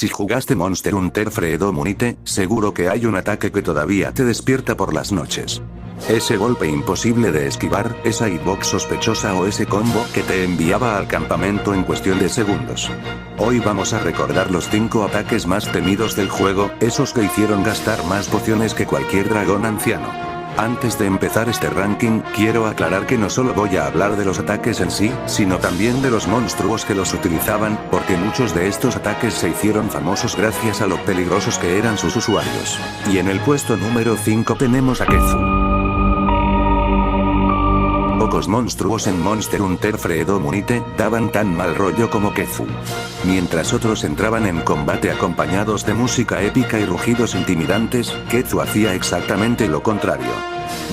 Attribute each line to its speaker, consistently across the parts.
Speaker 1: Si jugaste Monster Hunter Freedom Unite, seguro que hay un ataque que todavía te despierta por las noches. Ese golpe imposible de esquivar, esa hitbox sospechosa o ese combo que te enviaba al campamento en cuestión de segundos. Hoy vamos a recordar los 5 ataques más temidos del juego, esos que hicieron gastar más pociones que cualquier dragón anciano. Antes de empezar este ranking, quiero aclarar que no solo voy a hablar de los ataques en sí, sino también de los monstruos que los utilizaban, porque muchos de estos ataques se hicieron famosos gracias a lo peligrosos que eran sus usuarios. Y en el puesto número 5 tenemos a Khezu. Pocos monstruos en Monster Hunter Freedom Unite daban tan mal rollo como Khezu. Mientras otros entraban en combate acompañados de música épica y rugidos intimidantes, Khezu hacía exactamente lo contrario.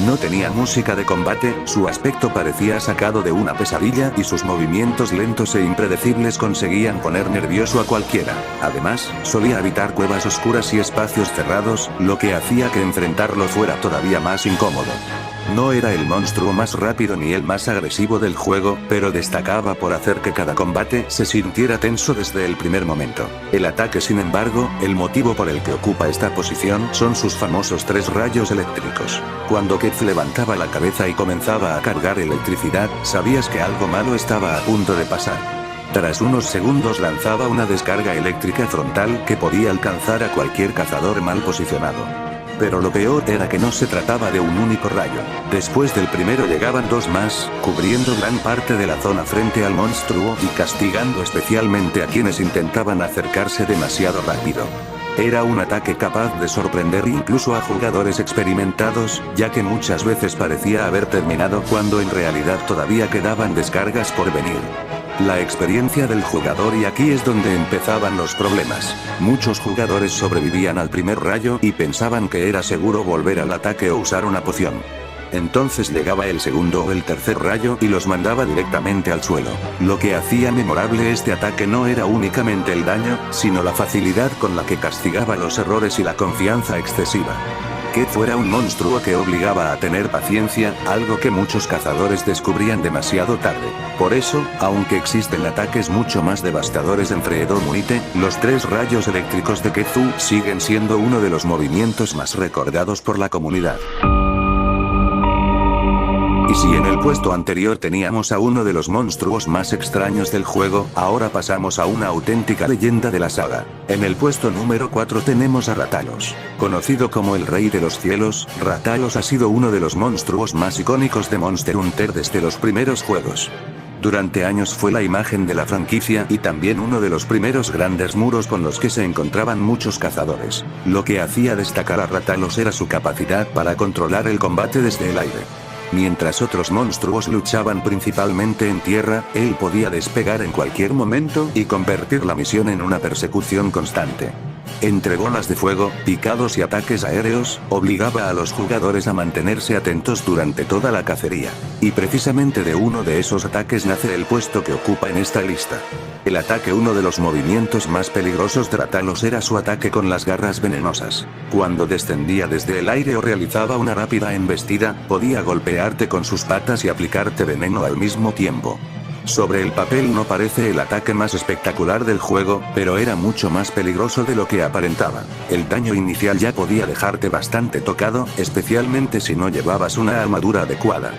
Speaker 1: No tenía música de combate, su aspecto parecía sacado de una pesadilla y sus movimientos lentos e impredecibles conseguían poner nervioso a cualquiera. Además, solía habitar cuevas oscuras y espacios cerrados, lo que hacía que enfrentarlo fuera todavía más incómodo. No era el monstruo más rápido ni el más agresivo del juego, pero destacaba por hacer que cada combate se sintiera tenso desde el primer momento. El ataque, sin embargo, el motivo por el que ocupa esta posición son sus famosos 3 rayos eléctricos. Cuando Khezu levantaba la cabeza y comenzaba a cargar electricidad, sabías que algo malo estaba a punto de pasar. Tras unos segundos lanzaba una descarga eléctrica frontal que podía alcanzar a cualquier cazador mal posicionado. Pero lo peor era que no se trataba de un único rayo. Después del primero llegaban 2 más, cubriendo gran parte de la zona frente al monstruo y castigando especialmente a quienes intentaban acercarse demasiado rápido. Era un ataque capaz de sorprender incluso a jugadores experimentados, ya que muchas veces parecía haber terminado cuando en realidad todavía quedaban descargas por venir. La experiencia del jugador, y aquí es donde empezaban los problemas. Muchos jugadores sobrevivían al primer rayo y pensaban que era seguro volver al ataque o usar una poción. Entonces llegaba el segundo o el tercer rayo y los mandaba directamente al suelo. Lo que hacía memorable este ataque no era únicamente el daño, sino la facilidad con la que castigaba los errores y la confianza excesiva. Khezu era un monstruo que obligaba a tener paciencia, algo que muchos cazadores descubrían demasiado tarde. Por eso, aunque existen ataques mucho más devastadores en Freedom Unite, los 3 rayos eléctricos de Khezu siguen siendo uno de los movimientos más recordados por la comunidad. Y si en el puesto anterior teníamos a uno de los monstruos más extraños del juego, ahora pasamos a una auténtica leyenda de la saga. En el puesto número 4 tenemos a Rathalos. Conocido como el Rey de los Cielos, Rathalos ha sido uno de los monstruos más icónicos de Monster Hunter desde los primeros juegos. Durante años fue la imagen de la franquicia y también uno de los primeros grandes muros con los que se encontraban muchos cazadores. Lo que hacía destacar a Rathalos era su capacidad para controlar el combate desde el aire. Mientras otros monstruos luchaban principalmente en tierra, él podía despegar en cualquier momento y convertir la misión en una persecución constante. Entre bolas de fuego, picados y ataques aéreos, obligaba a los jugadores a mantenerse atentos durante toda la cacería. Y precisamente de uno de esos ataques nace el puesto que ocupa en esta lista. El ataque, uno de los movimientos más peligrosos de Rathalos, era su ataque con las garras venenosas. Cuando descendía desde el aire o realizaba una rápida embestida, podía golpearte con sus patas y aplicarte veneno al mismo tiempo. Sobre el papel no parece el ataque más espectacular del juego, pero era mucho más peligroso de lo que aparentaba. El daño inicial ya podía dejarte bastante tocado, especialmente si no llevabas una armadura adecuada.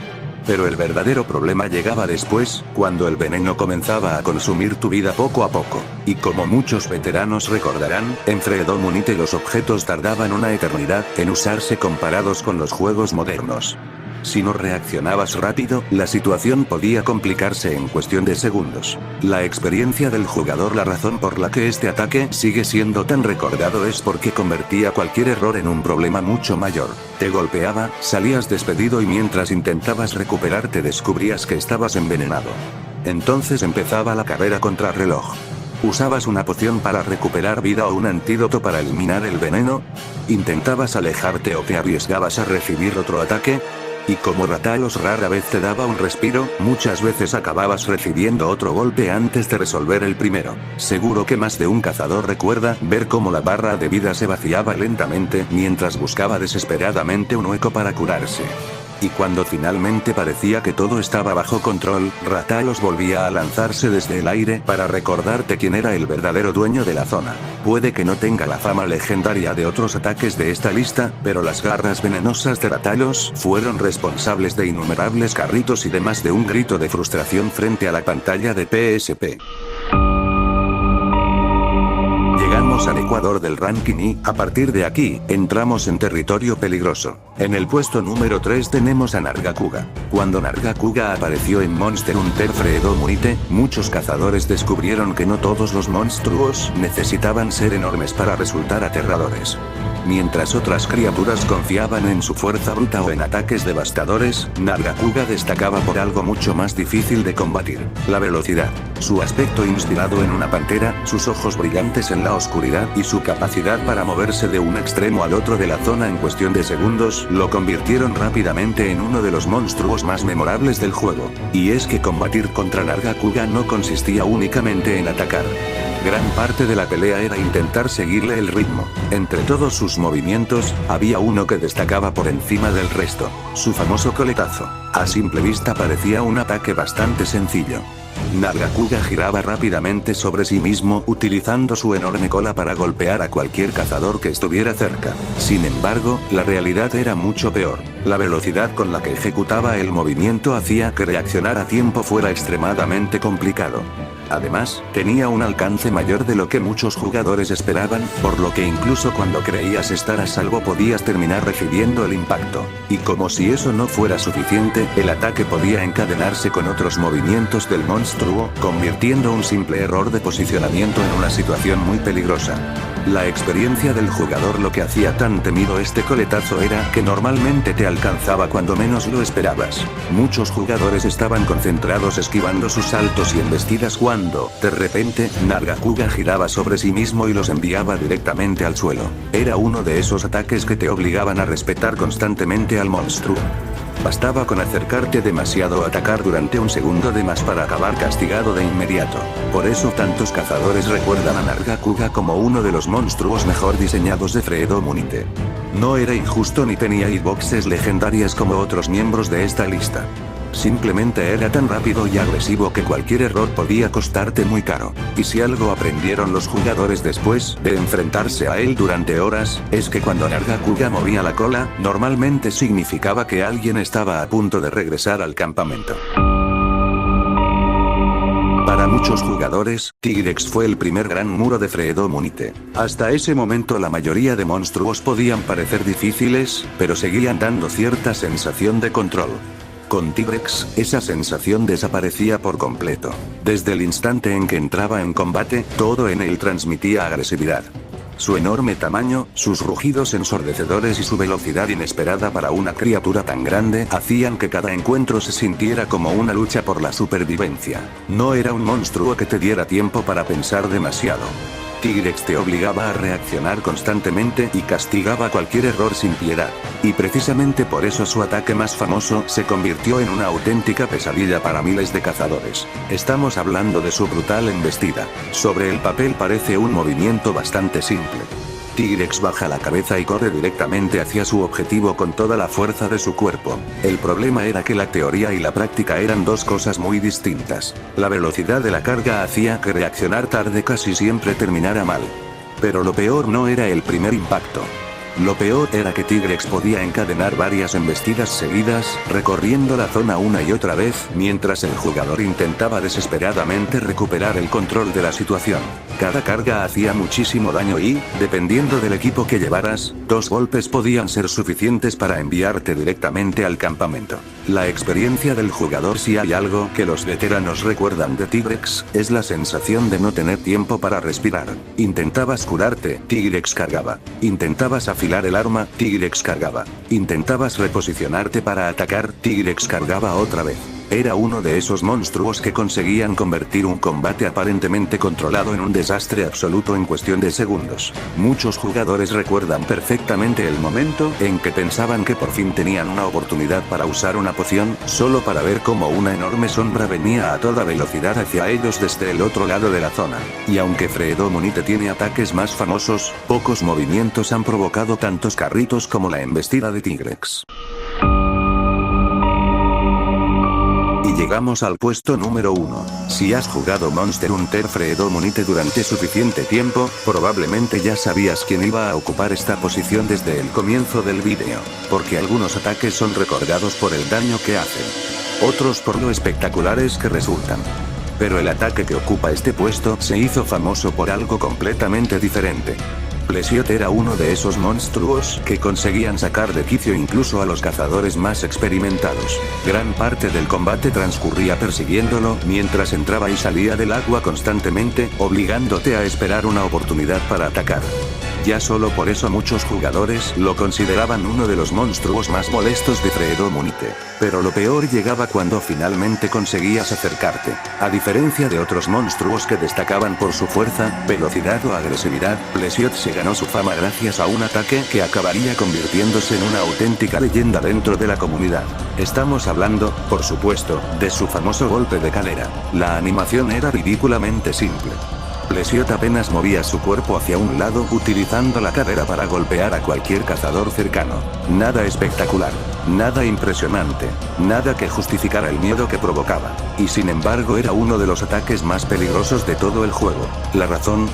Speaker 1: Pero el verdadero problema llegaba después, cuando el veneno comenzaba a consumir tu vida poco a poco. Y como muchos veteranos recordarán, en Freedom Unite los objetos tardaban una eternidad en usarse comparados con los juegos modernos. Si no reaccionabas rápido, la situación podía complicarse en cuestión de segundos. La experiencia del jugador, la razón por la que este ataque sigue siendo tan recordado es porque convertía cualquier error en un problema mucho mayor. Te golpeaba, salías despedido y mientras intentabas recuperarte descubrías que estabas envenenado. Entonces empezaba la carrera contra reloj. ¿Usabas una poción para recuperar vida o un antídoto para eliminar el veneno? ¿Intentabas alejarte o te arriesgabas a recibir otro ataque? Y como Rathalos rara vez te daba un respiro, muchas veces acababas recibiendo otro golpe antes de resolver el primero. Seguro que más de un cazador recuerda ver cómo la barra de vida se vaciaba lentamente mientras buscaba desesperadamente un hueco para curarse. Y cuando finalmente parecía que todo estaba bajo control, Ratalos volvía a lanzarse desde el aire para recordarte quién era el verdadero dueño de la zona. Puede que no tenga la fama legendaria de otros ataques de esta lista, pero las garras venenosas de Ratalos fueron responsables de innumerables carritos y de más de un grito de frustración frente a la pantalla de PSP. Llegamos al ecuador del ranking y, a partir de aquí, entramos en territorio peligroso. En el puesto número 3 tenemos a Nargacuga. Cuando Nargacuga apareció en Monster Hunter Freedom Unite, muchos cazadores descubrieron que no todos los monstruos necesitaban ser enormes para resultar aterradores. Mientras otras criaturas confiaban en su fuerza bruta o en ataques devastadores, Nargacuga destacaba por algo mucho más difícil de combatir: la velocidad. Su aspecto inspirado en una pantera, sus ojos brillantes en la oscuridad y su capacidad para moverse de un extremo al otro de la zona en cuestión de segundos, lo convirtieron rápidamente en uno de los monstruos más memorables del juego. Y es que combatir contra Nargacuga no consistía únicamente en atacar. Gran parte de la pelea era intentar seguirle el ritmo. Entre todos sus movimientos, había uno que destacaba por encima del resto: su famoso coletazo. A simple vista parecía un ataque bastante sencillo. Nargacuga giraba rápidamente sobre sí mismo utilizando su enorme cola para golpear a cualquier cazador que estuviera cerca. Sin embargo, la realidad era mucho peor. La velocidad con la que ejecutaba el movimiento hacía que reaccionar a tiempo fuera extremadamente complicado. Además, tenía un alcance mayor de lo que muchos jugadores esperaban, por lo que incluso cuando creías estar a salvo podías terminar recibiendo el impacto. Y como si eso no fuera suficiente, el ataque podía encadenarse con otros movimientos del monstruo, convirtiendo un simple error de posicionamiento en una situación muy peligrosa. La experiencia del jugador lo que hacía tan temido este coletazo era que normalmente te alcanzaba cuando menos lo esperabas. Muchos jugadores estaban concentrados esquivando sus saltos y embestidas cuando, de repente, Nargacuga giraba sobre sí mismo y los enviaba directamente al suelo. Era uno de esos ataques que te obligaban a respetar constantemente al monstruo. Bastaba con acercarte demasiado a atacar durante un segundo de más para acabar castigado de inmediato. Por eso tantos cazadores recuerdan a Nargacuga como uno de los monstruos mejor diseñados de Freedom Unite. No era injusto ni tenía hitboxes legendarias como otros miembros de esta lista. Simplemente era tan rápido y agresivo que cualquier error podía costarte muy caro. Y si algo aprendieron los jugadores después de enfrentarse a él durante horas, es que cuando Nargacuga movía la cola, normalmente significaba que alguien estaba a punto de regresar al campamento. Para muchos jugadores, Tigrex fue el primer gran muro de Freedom Unite. Hasta ese momento la mayoría de monstruos podían parecer difíciles, pero seguían dando cierta sensación de control. Con Tigrex, esa sensación desaparecía por completo. Desde el instante en que entraba en combate, todo en él transmitía agresividad. Su enorme tamaño, sus rugidos ensordecedores y su velocidad inesperada para una criatura tan grande hacían que cada encuentro se sintiera como una lucha por la supervivencia. No era un monstruo que te diera tiempo para pensar demasiado. Tigrex te obligaba a reaccionar constantemente y castigaba cualquier error sin piedad. Y precisamente por eso su ataque más famoso se convirtió en una auténtica pesadilla para miles de cazadores. Estamos hablando de su brutal embestida. Sobre el papel parece un movimiento bastante simple. Tigrex baja la cabeza y corre directamente hacia su objetivo con toda la fuerza de su cuerpo. El problema era que la teoría y la práctica eran dos cosas muy distintas. La velocidad de la carga hacía que reaccionar tarde casi siempre terminara mal. Pero lo peor no era el primer impacto. Lo peor era que Tigrex podía encadenar varias embestidas seguidas, recorriendo la zona una y otra vez, mientras el jugador intentaba desesperadamente recuperar el control de la situación. Cada carga hacía muchísimo daño y, dependiendo del equipo que llevaras, 2 golpes podían ser suficientes para enviarte directamente al campamento. La experiencia del jugador, si hay algo que los veteranos recuerdan de Tigrex, es la sensación de no tener tiempo para respirar. Intentabas curarte, Tigrex cargaba. Intentabas afilar el arma, Tigrex cargaba. Intentabas reposicionarte para atacar, Tigrex cargaba otra vez. Era uno de esos monstruos que conseguían convertir un combate aparentemente controlado en un desastre absoluto en cuestión de segundos. Muchos jugadores recuerdan perfectamente el momento en que pensaban que por fin tenían una oportunidad para usar una poción, solo para ver cómo una enorme sombra venía a toda velocidad hacia ellos desde el otro lado de la zona. Y aunque Freedom Unite tiene ataques más famosos, pocos movimientos han provocado tantos carritos como la embestida de Tigrex. Llegamos al puesto número 1. Si has jugado Monster Hunter Freedom Unite durante suficiente tiempo, probablemente ya sabías quién iba a ocupar esta posición desde el comienzo del vídeo, porque algunos ataques son recordados por el daño que hacen, otros por lo espectaculares que resultan. Pero el ataque que ocupa este puesto se hizo famoso por algo completamente diferente. Plesioth era uno de esos monstruos que conseguían sacar de quicio incluso a los cazadores más experimentados. Gran parte del combate transcurría persiguiéndolo mientras entraba y salía del agua constantemente, obligándote a esperar una oportunidad para atacar. Ya solo por eso muchos jugadores lo consideraban uno de los monstruos más molestos de Freedom Unite. Pero lo peor llegaba cuando finalmente conseguías acercarte. A diferencia de otros monstruos que destacaban por su fuerza, velocidad o agresividad, Plesioth se ganó su fama gracias a un ataque que acabaría convirtiéndose en una auténtica leyenda dentro de la comunidad. Estamos hablando, por supuesto, de su famoso golpe de cadera. La animación era ridículamente simple. Plesioth apenas movía su cuerpo hacia un lado utilizando la cadera para golpear a cualquier cazador cercano. Nada espectacular, nada impresionante, nada que justificara el miedo que provocaba. Y sin embargo era uno de los ataques más peligrosos de todo el juego. ¿La razón?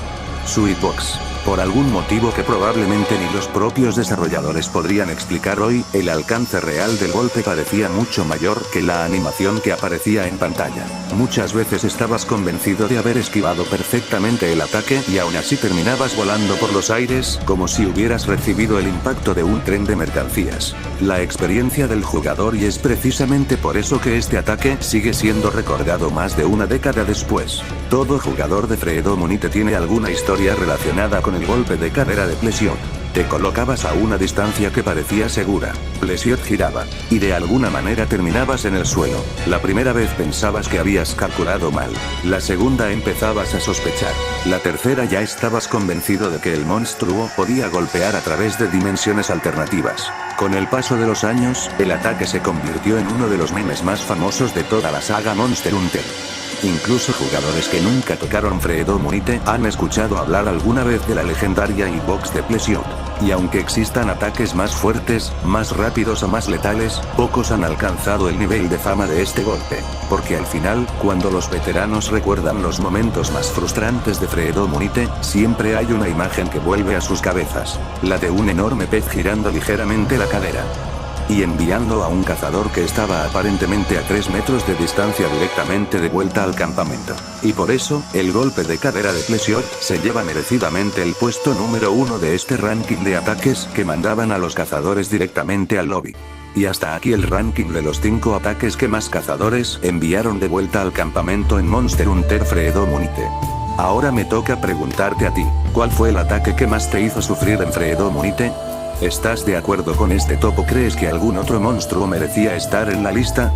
Speaker 1: Su hitbox. Por algún motivo que probablemente ni los propios desarrolladores podrían explicar hoy, el alcance real del golpe parecía mucho mayor que la animación que aparecía en pantalla. Muchas veces estabas convencido de haber esquivado perfectamente el ataque y aún así terminabas volando por los aires como si hubieras recibido el impacto de un tren de mercancías. La experiencia del jugador, y es precisamente por eso que este ataque sigue siendo recordado más de una década después. Todo jugador de Freedom Unite tiene alguna historia relacionada con el golpe de cadera de Plesioth. Te colocabas a una distancia que parecía segura. Plesioth giraba, y de alguna manera terminabas en el suelo. La primera vez pensabas que habías calculado mal. La segunda empezabas a sospechar. La tercera ya estabas convencido de que el monstruo podía golpear a través de dimensiones alternativas. Con el paso de los años, el ataque se convirtió en uno de los memes más famosos de toda la saga Monster Hunter. Incluso jugadores que nunca tocaron Freedom Unite han escuchado hablar alguna vez de la legendaria hitbox de Plesioth. Y aunque existan ataques más fuertes, más rápidos o más letales, pocos han alcanzado el nivel de fama de este golpe. Porque al final, cuando los veteranos recuerdan los momentos más frustrantes de Freedom Unite, siempre hay una imagen que vuelve a sus cabezas. La de un enorme pez girando ligeramente la cadera y enviando a un cazador que estaba aparentemente a 3 metros de distancia directamente de vuelta al campamento. Y por eso, el golpe de cadera de Plesioth se lleva merecidamente el puesto número 1 de este ranking de ataques que mandaban a los cazadores directamente al lobby. Y hasta aquí el ranking de los 5 ataques que más cazadores enviaron de vuelta al campamento en Monster Hunter Freedom Unite. Ahora me toca preguntarte a ti, ¿cuál fue el ataque que más te hizo sufrir en Freedom Unite? ¿Estás de acuerdo con este top o crees que algún otro monstruo merecía estar en la lista?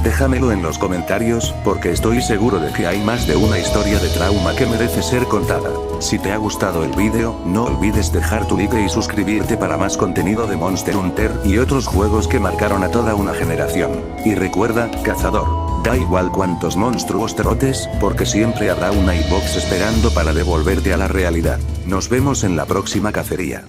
Speaker 1: Déjamelo en los comentarios, porque estoy seguro de que hay más de una historia de trauma que merece ser contada. Si te ha gustado el vídeo, no olvides dejar tu like y suscribirte para más contenido de Monster Hunter y otros juegos que marcaron a toda una generación. Y recuerda, cazador, da igual cuántos monstruos derrotes, porque siempre habrá una hitbox esperando para devolverte a la realidad. Nos vemos en la próxima cacería.